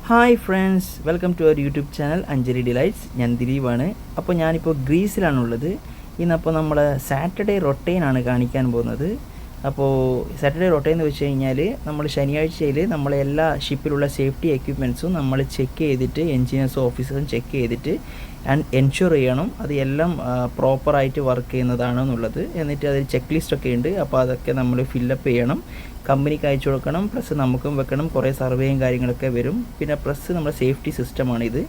Hi friends, welcome to our YouTube channel Anjali Delights. ഞാൻ ദിലീപാണ്. അപ്പോൾ ഞാനിപ്പോൾ ഗ്രീസിലാണുള്ളത്. ഇന്നപ്പോൾ നമ്മൾ സാറ്റർഡേ റൊട്ടൈനാണ് കാണിക്കാൻ പോകുന്നത്. അപ്പോൾ സാറ്റർഡേ റൊട്ടൈൻ എന്ന് വെച്ച് കഴിഞ്ഞാൽ നമ്മൾ ശനിയാഴ്ചയിൽ നമ്മളെ എല്ലാ ഷിപ്പിലുള്ള സേഫ്റ്റി എക്യുപ്മെൻറ്റ്സും നമ്മൾ ചെക്ക് ചെയ്തിട്ട് എൻജിനീയേഴ്സും ഓഫീസേഴ്സും ചെക്ക് ചെയ്തിട്ട് എൻഷുർ ചെയ്യണം അത് എല്ലാം പ്രോപ്പറായിട്ട് വർക്ക് ചെയ്യുന്നതാണെന്നുള്ളത്. എന്നിട്ട് അതിൽ ചെക്ക് ലിസ്റ്റൊക്കെ ഉണ്ട്. അപ്പോൾ അതൊക്കെ നമ്മൾ ഫില്ലപ്പ് ചെയ്യണം, കമ്പനിക്ക് അയച്ചു കൊടുക്കണം, പ്ലസ് നമുക്കും വെക്കണം. കുറേ സർവേയും കാര്യങ്ങളൊക്കെ വരും. പിന്നെ പ്ലസ് നമ്മുടെ സേഫ്റ്റി സിസ്റ്റമാണിത്.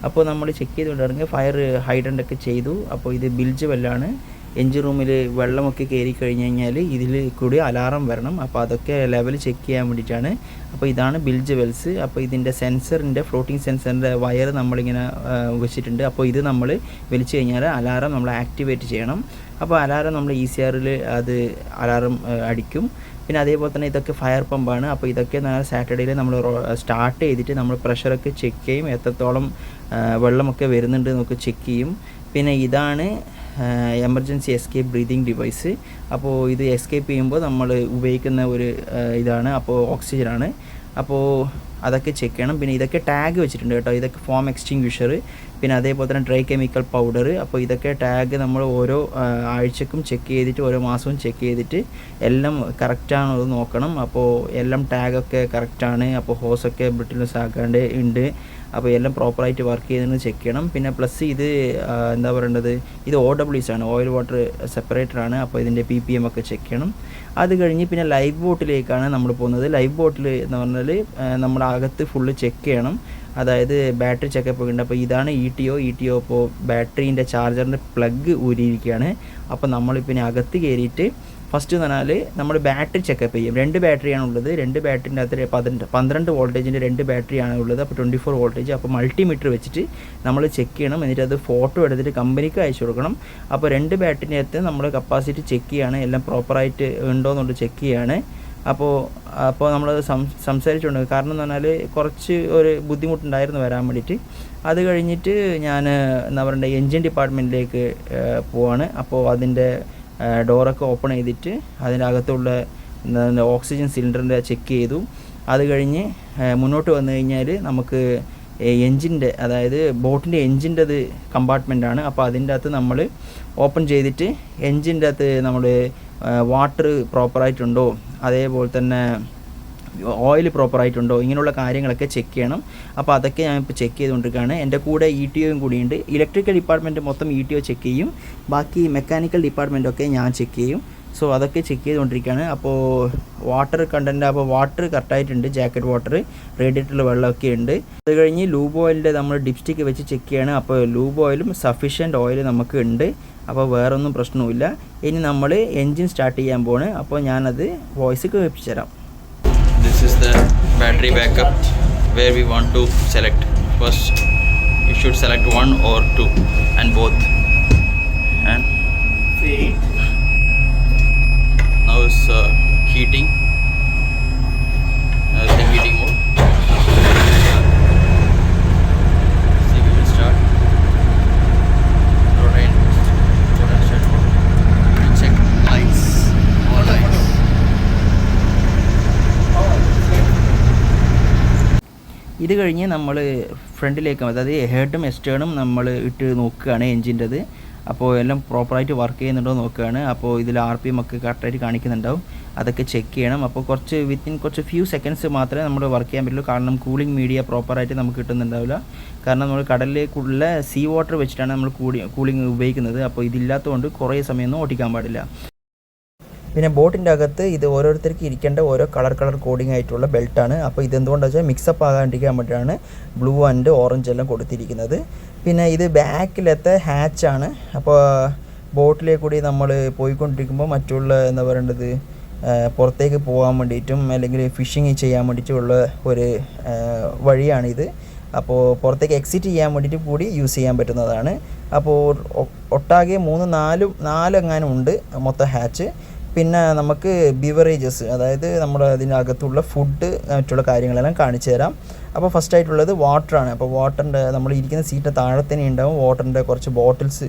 അപ്പോൾ നമ്മൾ ചെക്ക് ചെയ്തുകൊണ്ടിറങ്ങി ഫയർ ഹൈഡൻ്റൊക്കെ ചെയ്തു. അപ്പോൾ ഇത് ബിൽജ് വെല്ലാണ്. എൻജിൻ റൂമിൽ വെള്ളമൊക്കെ കയറി കഴിഞ്ഞ് കഴിഞ്ഞാൽ ഇതിൽ കൂടി അലാറം വരണം. അപ്പോൾ അതൊക്കെ ലെവൽ ചെക്ക് ചെയ്യാൻ വേണ്ടിയിട്ടാണ്. അപ്പോൾ ഇതാണ് ബിൽജ് വെൽസ്. അപ്പോൾ ഇതിൻ്റെ സെൻസറിൻ്റെ ഫ്ലോട്ടിംഗ് സെൻസറിൻ്റെ വയർ നമ്മളിങ്ങനെ വെച്ചിട്ടുണ്ട്. അപ്പോൾ ഇത് നമ്മൾ വലിച്ചു കഴിഞ്ഞാൽ അലാറം നമ്മൾ ആക്ടിവേറ്റ് ചെയ്യണം. അപ്പോൾ അലാറം നമ്മൾ ECRൽ അത് അലാറം അടിക്കും. പിന്നെ അതേപോലെ തന്നെ ഇതൊക്കെ ഫയർ പമ്പാണ്. അപ്പോൾ ഇതൊക്കെ സാറ്റർഡേയിൽ നമ്മൾ സ്റ്റാർട്ട് ചെയ്തിട്ട് നമ്മൾ പ്രഷറൊക്കെ ചെക്ക് ചെയ്യും, എത്രത്തോളം വെള്ളമൊക്കെ വരുന്നുണ്ട് എന്നൊക്കെ ചെക്ക് ചെയ്യും. പിന്നെ ഇതാണ് എമർജൻസി എസ്കേപ്പ് ബ്രീതിങ് ഡിവൈസ്. അപ്പോൾ ഇത് എസ്കേപ്പ് ചെയ്യുമ്പോൾ നമ്മൾ ഉപയോഗിക്കുന്ന ഒരു ഇതാണ്. അപ്പോൾ ഓക്സിജനാണ്. അപ്പോൾ അതൊക്കെ ചെക്ക് ചെയ്യണം. പിന്നെ ഇതൊക്കെ ടാഗ് വെച്ചിട്ടുണ്ട് കേട്ടോ. ഇതൊക്കെ ഫോം എക്സ്റ്റിങ്ക്വിഷർ, പിന്നെ അതേപോലെ തന്നെ ഡ്രൈ കെമിക്കൽ പൗഡർ. അപ്പോൾ ഇതൊക്കെ ടാഗ് നമ്മൾ ഓരോ ആഴ്ചക്കും ചെക്ക് ചെയ്തിട്ട് ഓരോ മാസവും ചെക്ക് ചെയ്തിട്ട് എല്ലാം കറക്റ്റാണോ അത് നോക്കണം. അപ്പോൾ എല്ലാം ടാഗൊക്കെ കറക്റ്റാണ്. അപ്പോൾ ഹോസൊക്കെ ബ്രിട്ടിൽനെസ് ആക്കാണ്ട് ഉണ്ട്. അപ്പോൾ എല്ലാം പ്രോപ്പറായിട്ട് വർക്ക് ചെയ്യുന്നതെന്ന് ചെക്ക് ചെയ്യണം. പിന്നെ പ്ലസ് ഇത് എന്താ പറയേണ്ടത്, ഇത് OWS ആണ്, ഓയിൽ വാട്ടർ സെപ്പറേറ്ററാണ്. അപ്പോൾ ഇതിൻ്റെ PPM ഒക്കെ ചെക്ക് ചെയ്യണം. അത് കഴിഞ്ഞ് പിന്നെ ലൈഫ് ബോട്ടിലേക്കാണ് നമ്മൾ പോകുന്നത്. ലൈഫ് ബോട്ടിൽ എന്ന് പറഞ്ഞാൽ നമ്മുടെ അകത്ത് ഫുള്ള് ചെക്ക് ചെയ്യണം. അതായത് ബാറ്ററി ചെക്കപ്പ് ഉണ്ട്. അപ്പോൾ ഇതാണ് ETO. ഇപ്പോൾ ബാറ്ററീൻ്റെ ചാർജറിൻ്റെ പ്ലഗ് ഊരിയിരിക്കുകയാണ്. അപ്പോൾ നമ്മളിപ്പോൾ അകത്ത് കയറിയിട്ട് ഫസ്റ്റ് എന്ന് പറഞ്ഞാൽ നമ്മൾ ബാറ്ററി ചെക്കപ്പ് ചെയ്യും. 2 ബാറ്ററിയാണ് ഉള്ളത്. 2 ബാറ്ററിൻ്റെ അകത്ത് 12 വോൾട്ടേജിൻ്റെ 2 ബാറ്ററിയാണ് ഉള്ളത്. അപ്പോൾ 24 വോൾട്ടേജ്. അപ്പോൾ മൾട്ടിമീറ്റർ വെച്ചിട്ട് നമ്മൾ ചെക്ക് ചെയ്യണം. എന്നിട്ട് അത് ഫോട്ടോ എടുത്തിട്ട് കമ്പനിക്ക് അയച്ചു കൊടുക്കണം. അപ്പോൾ 2 ബാറ്ററിൻ്റെ അകത്ത് നമ്മൾ കപ്പാസിറ്റി ചെക്ക് ചെയ്യുകയാണ്, എല്ലാം പ്രോപ്പറായിട്ട് ഉണ്ടോ എന്നുള്ളത് ചെക്ക് ചെയ്യുകയാണ്. അപ്പോൾ നമ്മൾ സംസാരിച്ചുകൊണ്ട്, കാരണം എന്ന് പറഞ്ഞാൽ കുറച്ച് ഒരു ബുദ്ധിമുട്ടുണ്ടായിരുന്നു വരാൻ വേണ്ടിയിട്ട്. അത് കഴിഞ്ഞിട്ട് ഞാൻ എന്താ പറയണ്ടേ എൻജിൻ ഡിപ്പാർട്ട്മെൻറ്റിലേക്ക് പോവാണ്. അപ്പോൾ അതിൻ്റെ ഡോറൊക്കെ ഓപ്പൺ ചെയ്തിട്ട് അതിൻ്റെ അകത്തുള്ള ഓക്സിജൻ സിലിണ്ടറിൻ്റെ ചെക്ക് ചെയ്തു. അത് കഴിഞ്ഞ് മുന്നോട്ട് വന്നു കഴിഞ്ഞാൽ നമുക്ക് എൻജിൻ്റെ, അതായത് ബോട്ടിൻ്റെ എൻജിൻ്റെത് കമ്പാർട്ട്മെൻറ്റാണ്. അപ്പോൾ അതിൻ്റെ അകത്ത് നമ്മൾ ഓപ്പൺ ചെയ്തിട്ട് എൻജിൻ്റെ അകത്ത് നമ്മൾ വാട്ടർ പ്രോപ്പറായിട്ടുണ്ടോ, അതേപോലെ തന്നെ ഓയിൽ പ്രോപ്പറായിട്ടുണ്ടോ, ഇങ്ങനെയുള്ള കാര്യങ്ങളൊക്കെ ചെക്ക് ചെയ്യണം. അപ്പോൾ അതൊക്കെ ഞാനിപ്പോൾ ചെക്ക് ചെയ്തുകൊണ്ടിരിക്കുകയാണ്. എൻ്റെ കൂടെ ETOയും കൂടിയുണ്ട്. ഇലക്ട്രിക്കൽ ഡിപ്പാർട്ട്മെൻറ്റ് മൊത്തം ETO ചെക്ക് ചെയ്യും, ബാക്കി മെക്കാനിക്കൽ ഡിപ്പാർട്ട്മെൻറ്റൊക്കെ ഞാൻ ചെക്ക് ചെയ്യും. സോ അതൊക്കെ ചെക്ക് ചെയ്തുകൊണ്ടിരിക്കുകയാണ്. അപ്പോൾ വാട്ടർ കണ്ടൻറ്റ്, അപ്പോൾ വാട്ടർ കറക്റ്റായിട്ടുണ്ട്, ജാക്കറ്റ് വാട്ടർ, റേഡിയേറ്ററിൽ വെള്ളമൊക്കെ ഉണ്ട്. അത് കഴിഞ്ഞ് ലൂബ് ഓയിലിൻ്റെ നമ്മൾ ഡിപ്സ്റ്റിക്ക് വെച്ച് ചെക്ക് ചെയ്യണം. അപ്പോൾ ലൂബ് ഓയിലും സഫീഷ്യൻറ്റ് ഓയിൽ നമുക്ക് ഉണ്ട്. അപ്പോൾ വേറൊന്നും പ്രശ്നവുമില്ല. ഇനി നമ്മൾ എൻജിൻ സ്റ്റാർട്ട് ചെയ്യാൻ പോവാണ്. അപ്പോൾ ഞാനത് വോയിസ് കേൾപ്പിച്ചു തരാം. This is the battery backup where we want to select. First you should select 1 or 2 and both, and now it's heating. The heating mode. See, we will start rotate start mode. Check lights, all lights. ഇത് കഴിഞ്ഞ് നമ്മൾ ഫ്രണ്ടിലേക്ക്, അതായത് ഹെഡും എസ്റ്റേണും നമ്മൾ ഇട്ട് നോക്കുകയാണ് എൻജിൻ്റെത്. അപ്പോൾ എല്ലാം പ്രോപ്പറായിട്ട് വർക്ക് ചെയ്യുന്നുണ്ടോ നോക്കുകയാണ്. അപ്പോൾ ഇതിൽ RPM ഒക്കെ കറക്റ്റായിട്ട് കാണിക്കുന്നുണ്ടാവും. അതൊക്കെ ചെക്ക് ചെയ്യണം. അപ്പോൾ കുറച്ച് ഫ്യൂ സെക്കൻഡ്സ് മാത്രമേ നമ്മൾ വർക്ക് ചെയ്യാൻ പറ്റുള്ളൂ. കാരണം കൂളിംഗ് മീഡിയ പ്രോപ്പറായിട്ട് നമുക്ക് കിട്ടുന്നുണ്ടാവില്ല. കാരണം നമ്മൾ കടലിലേക്കുള്ള സീ വാട്ടർ വെച്ചിട്ടാണ് നമ്മൾ കൂളിംഗ് ഉപയോഗിക്കുന്നത്. അപ്പോൾ ഇതില്ലാത്തതുകൊണ്ട് കുറേ സമയമൊന്നും ഓടിക്കാൻ പാടില്ല. പിന്നെ ബോട്ടിൻ്റെ അകത്ത് ഇത് ഓരോരുത്തർക്ക് ഇരിക്കേണ്ട ഓരോ കളർ കോഡിങ് ആയിട്ടുള്ള ബെൽറ്റാണ്. അപ്പോൾ ഇതെന്തുകൊണ്ടാണെന്ന് വെച്ചാൽ മിക്സപ്പ് ആകാണ്ടിരിക്കാൻ വേണ്ടിയിട്ടാണ് ബ്ലൂ ആൻഡ് ഓറഞ്ച് എല്ലാം കൊടുത്തിരിക്കുന്നത്. പിന്നെ ഇത് ബാക്കിലത്തെ ഹാച്ചാണ്. അപ്പോൾ ബോട്ടിലേക്ക് കൂടി നമ്മൾ പോയിക്കൊണ്ടിരിക്കുമ്പോൾ മറ്റുള്ള എന്താ പറയേണ്ടത് പുറത്തേക്ക് പോകാൻ വേണ്ടിയിട്ടും അല്ലെങ്കിൽ ഫിഷിങ് ചെയ്യാൻ വേണ്ടിയിട്ടുള്ള ഒരു വഴിയാണിത്. അപ്പോൾ പുറത്തേക്ക് എക്സിറ്റ് ചെയ്യാൻ വേണ്ടിയിട്ട് കൂടി യൂസ് ചെയ്യാൻ പറ്റുന്നതാണ്. അപ്പോൾ ഒട്ടാകെ 4 എങ്ങാനും ഉണ്ട് മൊത്തം ഹാച്ച്. പിന്നെ നമുക്ക് ബിവറേജസ്, അതായത് നമ്മുടെ അതിനകത്തുള്ള ഫുഡ് മറ്റുള്ള കാര്യങ്ങളെല്ലാം കാണിച്ചു തരാം. അപ്പോൾ ഫസ്റ്റായിട്ടുള്ളത് വാട്ടറാണ്. അപ്പോൾ വാട്ടറിൻ്റെ നമ്മൾ ഇരിക്കുന്ന സീറ്റിൻ്റെ താഴെ തന്നെ ഉണ്ടാവും വാട്ടറിൻ്റെ കുറച്ച് ബോട്ടിൽസ്,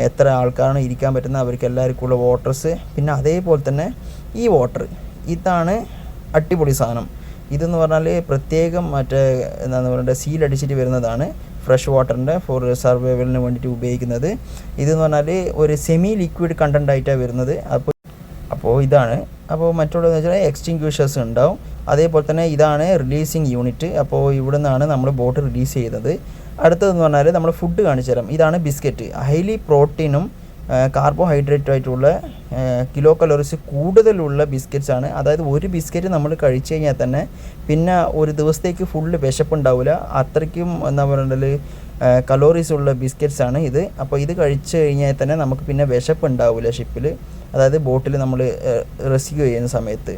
എത്ര ആൾക്കാരാണ് ഇരിക്കാൻ പറ്റുന്നത് അവർക്ക് എല്ലാവർക്കും ഉള്ള വാട്ടർസ്. പിന്നെ അതേപോലെ തന്നെ ഈ വാട്ടർ, ഇതാണ് അടിപൊളി സാധനം. ഇതെന്ന് പറഞ്ഞാൽ പ്രത്യേകം മറ്റേ എന്താണെന്ന് പറയുക സീലടിച്ചിട്ട് വരുന്നതാണ്, ഫ്രഷ് വാട്ടറിൻ്റെ ഫോർ സർവൈവലിന് വേണ്ടിയിട്ട് ഉപയോഗിക്കുന്നത്. ഇതെന്ന് പറഞ്ഞാൽ ഒരു സെമി ലിക്വിഡ് കണ്ടൻ്റ് ആയിട്ടാണ് വരുന്നത്. അപ്പോൾ ഇതാണ്. അപ്പോൾ മറ്റുള്ളതെന്ന് വെച്ചാൽ എക്സ്റ്റിങ്ക്വിഷേഴ്സ് ഉണ്ടാവും. അതേപോലെ തന്നെ ഇതാണ് റിലീസിങ് യൂണിറ്റ്. അപ്പോൾ ഇവിടെ നിന്നാണ് നമ്മൾ ബോട്ട് റിലീസ് ചെയ്യുന്നത്. അടുത്തതെന്ന് പറഞ്ഞാൽ നമ്മൾ ഫുഡ് കാണിച്ചു തരാം. ഇതാണ് ബിസ്ക്കറ്റ്. ഹൈലി പ്രോട്ടീനും കാർബോഹൈഡ്രേറ്റും ആയിട്ടുള്ള കിലോ കലോറീസ് കൂടുതലുള്ള ബിസ്ക്കറ്റ്സ് ആണ്. അതായത് ഒരു ബിസ്ക്കറ്റ് നമ്മൾ കഴിച്ചു കഴിഞ്ഞാൽ തന്നെ പിന്നെ ഒരു ദിവസത്തേക്ക് ഫുള്ള് വിശപ്പുണ്ടാവില്ല. അത്രയ്ക്കും എന്താ പറയുക കലോറീസ് ഉള്ള ബിസ്ക്കറ്റ്സ് ആണ് ഇത്. അപ്പോൾ ഇത് കഴിച്ചു കഴിഞ്ഞാൽ തന്നെ നമുക്ക് പിന്നെ വിശപ്പുണ്ടാവില്ല ഷിപ്പിൽ, അതായത് ബോട്ടിൽ നമ്മൾ റെസ്ക്യൂ ചെയ്യുന്ന സമയത്ത്.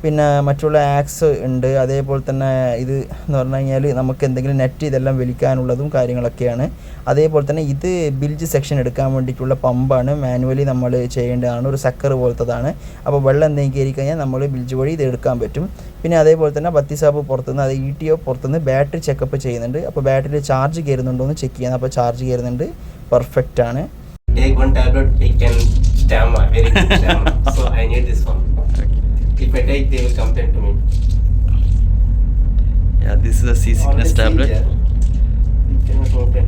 പിന്നെ മറ്റുള്ള ആക്സ് ഉണ്ട്. അതേപോലെ തന്നെ ഇത് എന്ന് പറഞ്ഞു കഴിഞ്ഞാൽ നമുക്ക് എന്തെങ്കിലും നെറ്റ് ഇതെല്ലാം വലിക്കാനുള്ളതും കാര്യങ്ങളൊക്കെയാണ്. അതേപോലെ തന്നെ ഇത് ബിൽജ് സെക്ഷൻ എടുക്കാൻ വേണ്ടിയിട്ടുള്ള പമ്പാണ്, മാനുവലി നമ്മൾ ചെയ്യേണ്ടതാണ്, ഒരു സക്കർ പോലത്തതാണ്. അപ്പോൾ വെള്ളം എന്തെങ്കിലും കയറി കഴിഞ്ഞാൽ നമ്മൾ ബിൽജ് വഴി ഇത് എടുക്കാൻ പറ്റും. പിന്നെ അതേപോലെ തന്നെ ബത്തിസാബ് പുറത്തുനിന്ന്, അത് ETO പുറത്തുനിന്ന് ബാറ്ററി ചെക്കപ്പ് ചെയ്യുന്നുണ്ട്. അപ്പോൾ ബാറ്ററിയിൽ ചാർജ് കയറുന്നുണ്ടോ എന്ന് ചെക്ക് ചെയ്യണം. അപ്പോൾ ചാർജ് കയറുന്നുണ്ട്, പെർഫെക്റ്റ് ആണ്. Take one tablet, it can stammer, very good stammer. So I need this one. If I take, they will complain to me. Yeah, this is a seasickness tablet. It cannot open.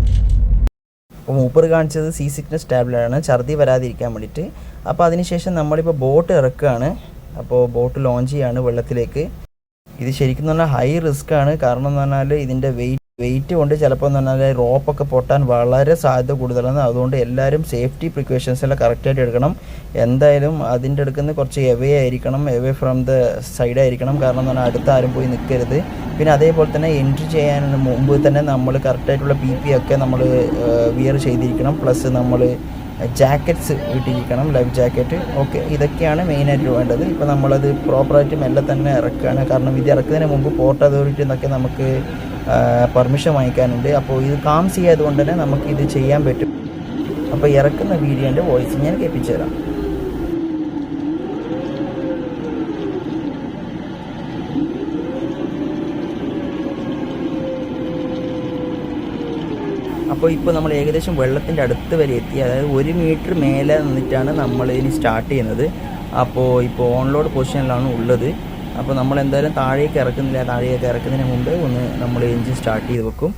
അപ്പോൾ മൂപ്പർ കാണിച്ചത് see sickness ടാബ്ലറ്റാണ്, ഛർദി വരാതിരിക്കാൻ വേണ്ടിയിട്ട്. അപ്പോൾ അതിനുശേഷം നമ്മളിപ്പോൾ boat ഇറക്കുകയാണ്. അപ്പോൾ ബോട്ട് ലോഞ്ച് ചെയ്യാണ് വെള്ളത്തിലേക്ക്. ഇത് ശരിക്കും പറഞ്ഞാൽ ഹൈ റിസ്ക് ആണ്. കാരണം എന്ന് പറഞ്ഞാൽ ഇതിൻ്റെ വെയിറ്റ് കൊണ്ട് ചിലപ്പോൾ എന്ന് പറഞ്ഞാൽ റോപ്പൊക്കെ പൊട്ടാൻ വളരെ സാധ്യത കൂടുതലാണ്. അതുകൊണ്ട് എല്ലാവരും സേഫ്റ്റി പ്രിക്കോഷൻസ് എല്ലാം കറക്റ്റായിട്ട് എടുക്കണം. എന്തായാലും അതിൻ്റെ അടുക്കുന്ന കുറച്ച് എവേ ആയിരിക്കണം, എവേ ഫ്രം ദ സൈഡ് ആയിരിക്കണം. കാരണം എന്ന് പറഞ്ഞാൽ അടുത്ത് ആരും പോയി നിൽക്കരുത്. പിന്നെ അതേപോലെ തന്നെ എൻട്രി ചെയ്യാൻ മുമ്പ് തന്നെ നമ്മൾ കറക്റ്റായിട്ടുള്ള PP ഒക്കെ നമ്മൾ വിയർ ചെയ്തിരിക്കണം. പ്ലസ് നമ്മൾ ജാക്കറ്റ്സ് ഇട്ടിരിക്കണം, ലൈഫ് ജാക്കറ്റ്. ഓക്കെ, ഇതൊക്കെയാണ് മെയിനായിട്ട് വേണ്ടത്. ഇപ്പോൾ നമ്മളത് പ്രോപ്പറായിട്ട് മെല്ലെ തന്നെ ഇറക്കുകയാണ്. കാരണം ഇത് ഇറക്കുന്നതിന് മുമ്പ് പോർട്ട് അതോറിറ്റി എന്നൊക്കെ നമുക്ക് പെർമിഷൻ വാങ്ങിക്കാനുണ്ട്. അപ്പോൾ ഇത് കാം ചെയ്യാതുകൊണ്ട് തന്നെ നമുക്കിത് ചെയ്യാൻ പറ്റും. അപ്പോൾ ഇറക്കുന്ന വീഡിയോൻ്റെ വോയിസ് ഞാൻ കേൾപ്പിച്ചു തരാം. അപ്പോൾ ഇപ്പോൾ നമ്മൾ ഏകദേശം വെള്ളത്തിൻ്റെ അടുത്ത് വരെ എത്തി. അതായത് 1 മീറ്റർ മേലെ നിന്നിട്ടാണ് നമ്മൾ ഇനി സ്റ്റാർട്ട് ചെയ്യുന്നത്. അപ്പോൾ ഇപ്പോൾ ഓൺലോഡ് പൊസിഷനിലാണ് ഉള്ളത്. അപ്പോൾ നമ്മൾ എന്തായാലും താഴേക്ക് ഇറക്കുന്നില്ല. താഴേക്ക് ഇറക്കുന്നതിന് മുമ്പ് ഒന്ന് നമ്മൾ എൻജിൻ സ്റ്റാർട്ട് ചെയ്ത് വെക്കും.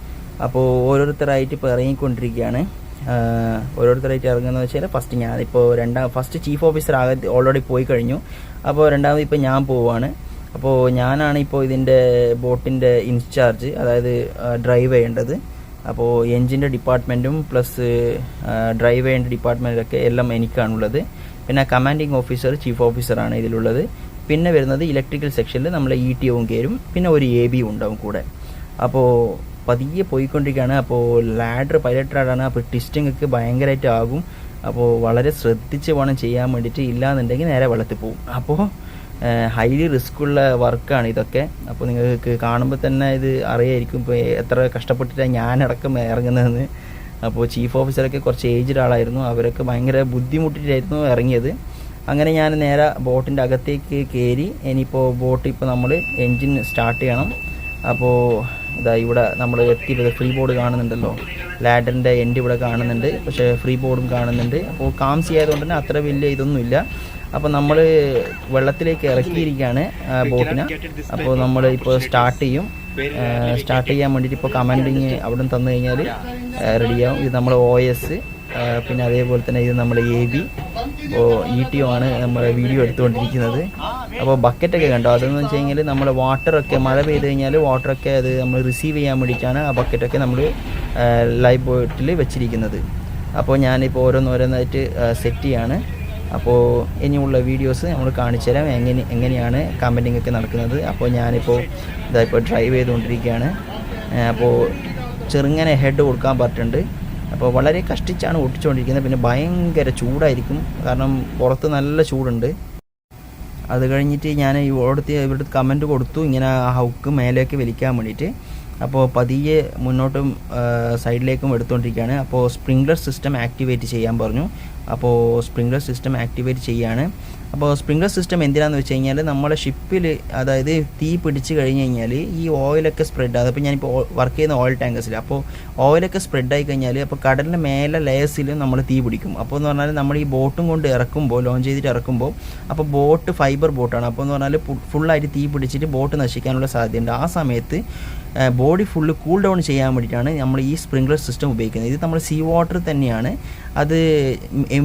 അപ്പോൾ ഓരോരുത്തരായിട്ട് ഇപ്പോൾ ഇറങ്ങിക്കൊണ്ടിരിക്കുകയാണ്. ഓരോരുത്തരായിട്ട് ഇറങ്ങുന്നത് വെച്ചാൽ ഫസ്റ്റ് ഞാനിപ്പോൾ ഫസ്റ്റ് ചീഫ് ഓഫീസർ ഓൾറെഡി പോയി കഴിഞ്ഞു. അപ്പോൾ രണ്ടാമത് ഇപ്പോൾ ഞാൻ പോവുകയാണ്. അപ്പോൾ ഞാനാണ് ഇപ്പോൾ ഇതിൻ്റെ ബോട്ടിൻ്റെ ഇൻചാർജ്, അതായത് ഡ്രൈവ് ചെയ്യേണ്ടത്. അപ്പോൾ എൻജിൻ്റെ ഡിപ്പാർട്ട്മെൻറ്റും പ്ലസ് ഡ്രൈവ് ചെയ്യേണ്ട ഡിപ്പാർട്ട്മെൻറ്റൊക്കെ എല്ലാം എനിക്കാണുള്ളത്. പിന്നെ കമാൻഡിങ് ഓഫീസർ, ചീഫ് ഓഫീസറാണ് ഇതിലുള്ളത്. പിന്നെ വരുന്നത് ഇലക്ട്രിക്കൽ സെക്ഷനിൽ നമ്മൾ ETOവും കയറും. പിന്നെ ഒരു AB ഉണ്ടാവും കൂടെ. അപ്പോൾ പതിയെ പോയിക്കൊണ്ടിരിക്കുകയാണ്. അപ്പോൾ പൈലറ്റ് ലാഡറാണ്. അപ്പോൾ ട്വിസ്റ്റിംഗ് ഒക്കെ ഭയങ്കരമായിട്ട് ആകും. അപ്പോൾ വളരെ ശ്രദ്ധിച്ച് വേണം ചെയ്യാൻ വേണ്ടിയിട്ട്, ഇല്ലാന്നുണ്ടെങ്കിൽ നേരെ വെള്ളത്തിൽ പോകും. അപ്പോൾ ഹൈലി റിസ്ക്കുള്ള വർക്കാണ് ഇതൊക്കെ. അപ്പോൾ നിങ്ങൾക്ക് കാണുമ്പോൾ തന്നെ ഇത് അറിയായിരിക്കും ഇപ്പോൾ എത്ര കഷ്ടപ്പെട്ടിട്ടാണ് ഞാനടക്കം ഇറങ്ങുന്നതെന്ന്. അപ്പോൾ ചീഫ് ഓഫീസറൊക്കെ കുറച്ച് ഏജ്ഡ് ആളായിരുന്നു. അവരൊക്കെ ഭയങ്കര ബുദ്ധിമുട്ടിട്ടായിരുന്നു ഇറങ്ങിയത്. അങ്ങനെ ഞാൻ നേരെ ബോട്ടിൻ്റെ അകത്തേക്ക് കയറി. ഇനിയിപ്പോൾ ബോട്ട് ഇപ്പോൾ നമ്മൾ എൻജിൻ സ്റ്റാർട്ട് ചെയ്യണം. അപ്പോൾ ഇതാ ഇവിടെ നമ്മൾ എത്തിയത് ഫ്രീ ബോർഡ് കാണുന്നുണ്ടല്ലോ, ലാഡറിൻ്റെ എൻഡ് ഇവിടെ കാണുന്നുണ്ട്, പക്ഷേ ഫ്രീ ബോർഡും കാണുന്നുണ്ട്. അപ്പോൾ കാം ചെയ്യായതുകൊണ്ട് തന്നെ അത്ര വലിയ ഇതൊന്നുമില്ല. അപ്പോൾ നമ്മൾ വെള്ളത്തിലേക്ക് ഇറക്കിയിരിക്കുകയാണ് ബോട്ടിനെ. അപ്പോൾ നമ്മൾ ഇപ്പോൾ സ്റ്റാർട്ട് ചെയ്യാൻ വേണ്ടിയിട്ട് ഇപ്പോൾ കമാൻഡിങ് അവിടെ നിന്ന് തന്നു കഴിഞ്ഞാൽ റെഡിയാവും. ഇത് നമ്മൾ OS, പിന്നെ അതേപോലെ തന്നെ ഇത് നമ്മൾ AB. അപ്പോൾ ETO ആണ് നമ്മൾ വീഡിയോ എടുത്തുകൊണ്ടിരിക്കുന്നത്. അപ്പോൾ ബക്കറ്റൊക്കെ കണ്ടോ, അതെന്ന് വെച്ച് കഴിഞ്ഞാൽ നമ്മൾ വാട്ടറൊക്കെ മഴ പെയ്ത് കഴിഞ്ഞാൽ വാട്ടറൊക്കെ അത് നമ്മൾ റിസീവ് ചെയ്യാൻ വേണ്ടിയിട്ടാണ് ആ ബക്കറ്റൊക്കെ നമ്മൾ ലൈഫ് ബോട്ടിൽ വെച്ചിരിക്കുന്നത്. അപ്പോൾ ഞാനിപ്പോൾ ഓരോന്നോരോന്നായിട്ട് സെറ്റ് ചെയ്യാണ്. അപ്പോൾ ഇനിയുള്ള വീഡിയോസ് നമ്മൾ കാണിച്ചു തരാം എങ്ങനെയാണ് കമൻറ്റിംഗ് ഒക്കെ നടക്കുന്നത്. അപ്പോൾ ഞാനിപ്പോൾ ഇതായിപ്പോൾ ഡ്രൈവ് ചെയ്തുകൊണ്ടിരിക്കുകയാണ്. അപ്പോൾ ചെറുങ്ങനെ ഹെഡ് കൊടുക്കാൻ പറ്റുന്നുണ്ട്. അപ്പോൾ വളരെ കഷ്ടിച്ചാണ് ഓടിച്ചുകൊണ്ടിരിക്കുന്നത്. പിന്നെ ഭയങ്കര ചൂടായിരിക്കും, കാരണം പുറത്ത് നല്ല ചൂടുണ്ട്. അത് കഴിഞ്ഞിട്ട് ഞാൻ ഇവിടുത്തെ കമൻറ്റ് കൊടുത്തു, ഇങ്ങനെ ആ ഹൗക്ക് മേലേക്ക് വലിക്കാൻ വേണ്ടിയിട്ട്. അപ്പോൾ പതിയെ മുന്നോട്ടും സൈഡിലേക്കും എടുത്തുകൊണ്ടിരിക്കുകയാണ്. അപ്പോൾ സ്പ്രിംഗ്ലർ സിസ്റ്റം ആക്ടിവേറ്റ് ചെയ്യാൻ പറഞ്ഞു. അപ്പോൾ സ്പ്രിംഗ്ലർ സിസ്റ്റം ആക്ടിവേറ്റ് ചെയ്യാണ്. അപ്പോൾ സ്പ്രിംഗ്ലർ സിസ്റ്റം എന്തിനാണെന്ന് വെച്ച് കഴിഞ്ഞാൽ നമ്മളെ ഷിപ്പിൽ അതായത് തീ പിടിച്ച് കഴിഞ്ഞ് കഴിഞ്ഞാൽ ഈ ഓയിലൊക്കെ സ്പ്രെഡ് ആകും. അപ്പോൾ ഞാനിപ്പോൾ വർക്ക് ചെയ്യുന്ന ഓയിൽ ടാങ്കേഴ്സിൽ അപ്പോൾ ഓയിലൊക്കെ സ്പ്രെഡായി കഴിഞ്ഞാൽ അപ്പോൾ കടലിൻ്റെ മേലെ ലെയേഴ്സിലും നമ്മൾ തീ പിടിക്കും. അപ്പോൾ എന്ന് പറഞ്ഞാൽ നമ്മൾ ഈ ബോട്ടും കൊണ്ട് ഇറക്കുമ്പോൾ ലോഞ്ച് ചെയ്തിട്ട് ഇറക്കുമ്പോൾ അപ്പോൾ ബോട്ട് ഫൈബർ ബോട്ടാണ്. അപ്പോൾ എന്ന് പറഞ്ഞാൽ ഫുള്ളായിട്ട് തീ പിടിച്ചിട്ട് ബോട്ട് നശിക്കാനുള്ള സാധ്യതയുണ്ട്. ആ സമയത്ത് ബോഡി ഫുള്ള് കൂൾ ഡൗൺ ചെയ്യാൻ വേണ്ടിയിട്ടാണ് നമ്മൾ ഈ സ്പ്രിംഗ്ലർ സിസ്റ്റം ഉപയോഗിക്കുന്നത്. ഇത് നമ്മൾ സീ വാട്ടർ തന്നെയാണ്. അത്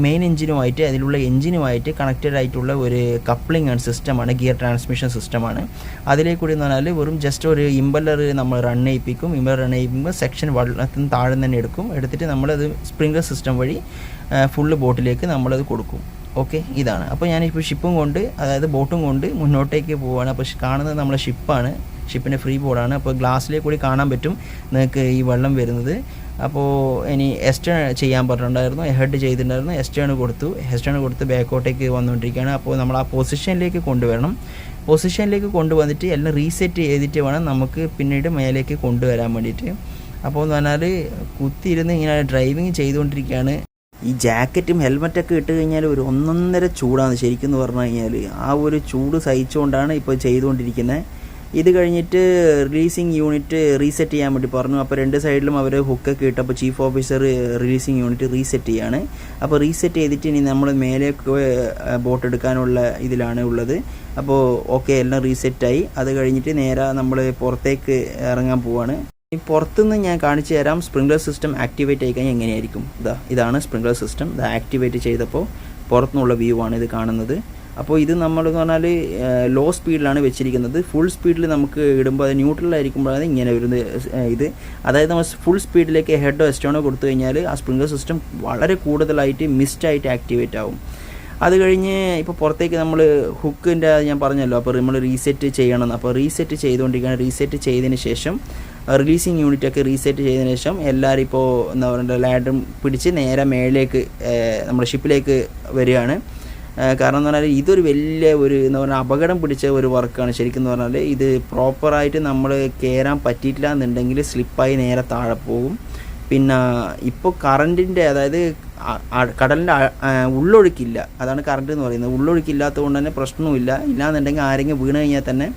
മെയിൻ എഞ്ചിനുമായിട്ട് അതിലുള്ള എഞ്ചിനുമായിട്ട് കണക്റ്റഡ് ആയിട്ടുള്ള ഒരു കപ്ലിംഗ് ആൻഡ് സിസ്റ്റമാണ്, ഗിയർ ട്രാൻസ്മിഷൻ സിസ്റ്റമാണ്. അതിലേക്കൂടി എന്ന് പറഞ്ഞാൽ വെറും ജസ്റ്റ് ഒരു ഇമ്പല്ലർ നമ്മൾ റൺ ചെയ്യിപ്പിക്കും. ഇമ്പല്ലർ റൺ ചെയ്യിക്കുമ്പോൾ സെക്ഷൻ വെള്ളത്തിന് താഴെ തന്നെ എടുത്തിട്ട് നമ്മളത് സ്പ്രിംഗ്ലർ സിസ്റ്റം വഴി ഫുള്ള് ബോട്ടിലേക്ക് നമ്മളത് കൊടുക്കും. ഓക്കെ, ഇതാണ്. അപ്പോൾ ഞാനിപ്പോൾ ഷിപ്പും കൊണ്ട് അതായത് ബോട്ടും കൊണ്ട് മുന്നോട്ടേക്ക് പോവുകയാണ്. അപ്പോൾ കാണുന്നത് നമ്മളെ ഷിപ്പാണ്, ഷിപ്പിൻ്റെ ഫ്രീ ബോർഡാണ്. അപ്പോൾ ഗ്ലാസ്സിലേക്ക് കൂടി കാണാൻ പറ്റും നിങ്ങൾക്ക് ഈ വെള്ളം വരുന്നത്. അപ്പോൾ ഇനി എസ്റ്റേൺ ചെയ്യാൻ പറഞ്ഞിട്ടുണ്ടായിരുന്നു, ഹെഡ് ചെയ്തിട്ടുണ്ടായിരുന്നു, എസ്റ്റേൺ കൊടുത്ത് ബാക്കോട്ടേക്ക് വന്നുകൊണ്ടിരിക്കുകയാണ്. അപ്പോൾ നമ്മൾ ആ പൊസിഷനിലേക്ക് കൊണ്ടുവരണം. പൊസിഷനിലേക്ക് കൊണ്ടുവന്നിട്ട് എല്ലാം റീസെറ്റ് ചെയ്തിട്ട് വേണം നമുക്ക് പിന്നീട് മേലേക്ക് കൊണ്ടുവരാൻ വേണ്ടിയിട്ട്. അപ്പോൾ എന്ന് പറഞ്ഞാൽ കുത്തിയിരുന്ന് ഇങ്ങനെ ഡ്രൈവിങ് ചെയ്തുകൊണ്ടിരിക്കുകയാണ്. ഈ ജാക്കറ്റും ഹെൽമറ്റൊക്കെ ഇട്ട് കഴിഞ്ഞാൽ ഒരു 1.5 ചൂടാണ് ശരിക്കും എന്ന് പറഞ്ഞു കഴിഞ്ഞാൽ. ആ ഒരു ചൂട് സഹിച്ചുകൊണ്ടാണ് ഇപ്പോൾ ചെയ്തുകൊണ്ടിരിക്കുന്നത്. ഇത് കഴിഞ്ഞിട്ട് റിലീസിങ് യൂണിറ്റ് റീസെറ്റ് ചെയ്യാൻ വേണ്ടി പറഞ്ഞു. അപ്പോൾ 2 സൈഡിലും അവർ ഹുക്കൊക്കെ ഇട്ട് അപ്പോൾ chief officer releasing unit reset ചെയ്യാണ്. അപ്പോൾ റീസെറ്റ് ചെയ്തിട്ട് ഇനി നമ്മൾ മേലേക്ക് ബോട്ട് എടുക്കാനുള്ള ഇതിലാണ് ഉള്ളത്. അപ്പോൾ ഓക്കെ, എല്ലാം റീസെറ്റായി. അത് കഴിഞ്ഞിട്ട് നേരെ നമ്മൾ പുറത്തേക്ക് ഇറങ്ങാൻ പോവാണ്. ഈ പുറത്തുനിന്ന് ഞാൻ കാണിച്ചു തരാം സ്പ്രിംഗ്ലർ സിസ്റ്റം ആക്ടിവേറ്റ് ആയി കഴിഞ്ഞാൽ എങ്ങനെയായിരിക്കും. ഇതാണ് സ്പ്രിംഗ്ലർ സിസ്റ്റം. ഇത് ആക്ടിവേറ്റ് ചെയ്തപ്പോൾ പുറത്തുനിന്നുള്ള വ്യൂ ആണ് ഇത് കാണുന്നത്. അപ്പോൾ ഇത് നമ്മളെന്ന് പറഞ്ഞാൽ ലോ സ്പീഡിലാണ് വെച്ചിരിക്കുന്നത്. ഫുൾ സ്പീഡിൽ നമുക്ക് ഇടുമ്പോൾ അത് ന്യൂട്രലായിരിക്കുമ്പോഴാണ് ഇങ്ങനെ വരുന്നത്. ഇത് അതായത് നമ്മൾ ഫുൾ സ്പീഡിലേക്ക് ഹെഡോ എസ്റ്റോണോ കൊടുത്തു കഴിഞ്ഞാൽ ആ സ്പ്രിംഗ്ലർ സിസ്റ്റം വളരെ കൂടുതലായിട്ട് മിസ്റ്റായിട്ട് ആക്ടിവേറ്റ് ആവും. അത് കഴിഞ്ഞ് ഇപ്പോൾ പുറത്തേക്ക് നമ്മൾ ഹുക്കിൻ്റെ ഞാൻ പറഞ്ഞല്ലോ, അപ്പോൾ നമ്മൾ റീസെറ്റ് ചെയ്യണം. അപ്പോൾ റീസെറ്റ് ചെയ്തുകൊണ്ടിരിക്കുകയാണ്. റീസെറ്റ് ചെയ്തതിന് ശേഷം റിലീസിങ് യൂണിറ്റൊക്കെ റീസെറ്റ് ചെയ്തതിന് ശേഷം എല്ലാവരും ഇപ്പോൾ എന്താ പറയുക ലാഡറും പിടിച്ച് നേരെ മേളിലേക്ക് നമ്മുടെ ഷിപ്പിലേക്ക് വരികയാണ്. കാരണം എന്ന് പറഞ്ഞാൽ ഇതൊരു വലിയ ഒരു എന്താ പറയുക അപകടം പിടിച്ച ഒരു വർക്കാണ് ശരിക്കും എന്ന് പറഞ്ഞാൽ. ഇത് പ്രോപ്പറായിട്ട് നമ്മൾ കയറാൻ പറ്റിയിട്ടില്ല എന്നുണ്ടെങ്കിൽ സ്ലിപ്പായി നേരെ താഴെ പോകും. പിന്നെ ഇപ്പോൾ കറണ്ടിൻ്റെ അതായത് കടലിൻ്റെ ഉള്ളൊഴുക്കില്ല, അതാണ് കറണ്ട് എന്ന് പറയുന്നത്. ഉള്ളൊഴുക്കില്ലാത്തത് കൊണ്ട് തന്നെ പ്രശ്നവുമില്ല. ഇല്ലാന്നുണ്ടെങ്കിൽ ആരെങ്കിലും വീണ് കഴിഞ്ഞാൽ തന്നെ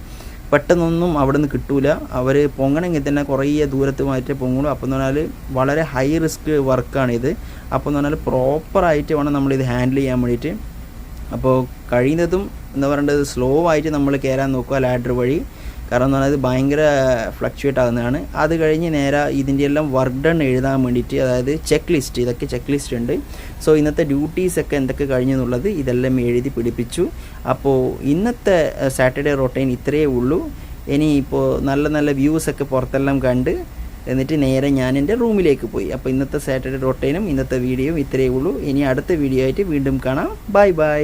പെട്ടെന്നൊന്നും അവിടെ നിന്ന് കിട്ടൂല. അവർ പൊങ്ങണമെങ്കിൽ തന്നെ കുറേ ദൂരത്തുമായിട്ട് പൊങ്ങുള്ളൂ. അപ്പോൾ എന്ന് പറഞ്ഞാൽ വളരെ ഹൈ റിസ്ക് വർക്കാണിത്. അപ്പോൾ എന്ന് പറഞ്ഞാൽ പ്രോപ്പറായിട്ട് വേണം നമ്മളിത് ഹാൻഡിൽ ചെയ്യാൻ വേണ്ടിയിട്ട്. അപ്പോൾ കഴിയുന്നതും എന്താ പറയേണ്ടത് സ്ലോ ആയിട്ട് നമ്മൾ കയറാൻ നോക്കുക ലാഡർ വഴി. കാരണം എന്ന് പറഞ്ഞാൽ ഇത് ഭയങ്കര ഫ്ലക്ച്വേറ്റ് ആകുന്നതാണ്. അത് കഴിഞ്ഞ് നേരെ ഇതിൻ്റെ എല്ലാം വർക്ക് ഡൺ എഴുതാൻ വേണ്ടിയിട്ട് അതായത് ചെക്ക് ലിസ്റ്റ്, ഇതൊക്കെ ചെക്ക് ലിസ്റ്റ് ഉണ്ട്. സോ ഇന്നത്തെ ഡ്യൂട്ടീസൊക്കെ എന്തൊക്കെ കഴിഞ്ഞെന്നുള്ളത് ഇതെല്ലാം എഴുതി പിടിപ്പിച്ചു. അപ്പോൾ ഇന്നത്തെ സാറ്റർഡേ റൊട്ടൈൻ ഇത്രയേ ഉള്ളൂ. ഇനി ഇപ്പോൾ നല്ല നല്ല വ്യൂസൊക്കെ പുറത്തെല്ലാം കണ്ട് എന്നിട്ട് നേരെ ഞാൻ എൻ്റെ റൂമിലേക്ക് പോയി. അപ്പോൾ ഇന്നത്തെ സാറ്റർഡേ റൊട്ടൈനും ഇന്നത്തെ വീഡിയോയും ഇത്രയേ ഉള്ളൂ. ഇനി അടുത്ത വീഡിയോ ആയിട്ട് വീണ്ടും കാണാം. Bye bye.